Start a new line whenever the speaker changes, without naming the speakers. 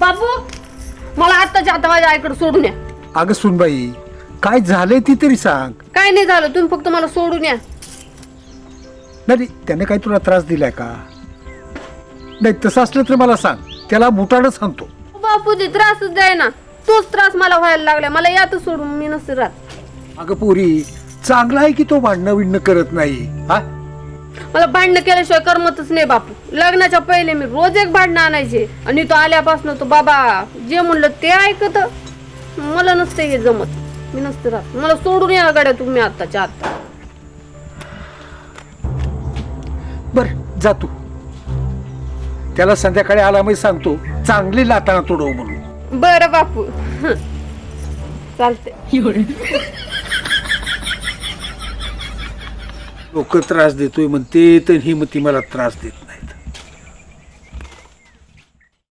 बापू मला आत्ताच्या आता माझ्या आईकडे सोडून या.
अगं सुनबाई काय झालंय ती तरी सांग.
काय नाही झालं, तुम्ही फक्त मला सोडून या.
नाही त्याने काही तुला त्रास दिलाय का? नाही तसं असलं तर मला सांग, त्याला बुटाडच सांगतो.
बापू ते त्रासच द्याय ना, तोच त्रास मला व्हायला लागला. मला यात सोडून मी नसते राहत.
अगं पोरी चांगला आहे की तो भांडणं विणणं करत नाही. हा
मला भांडणं केल्याशिवाय करमतच नाही बापू. लग्नाच्या पहिले मी रोज एक भांडणं आणायचे आणि तो आल्यापासून तो बाबा जे म्हणलं ते ऐकत. मला नसते हे जमत, मी नसते राहत. मला सोडून या गाड्या तुम्ही आत्ताच्या आत्ता.
बर जा तू. त्याला संध्याकाळी आला मी सांगतो चांगली लाताना तोडव म्हणून.
बरं बापू चालते.
लोक त्रास देतोय म्हणते तर ही मती मला त्रास देत नाही.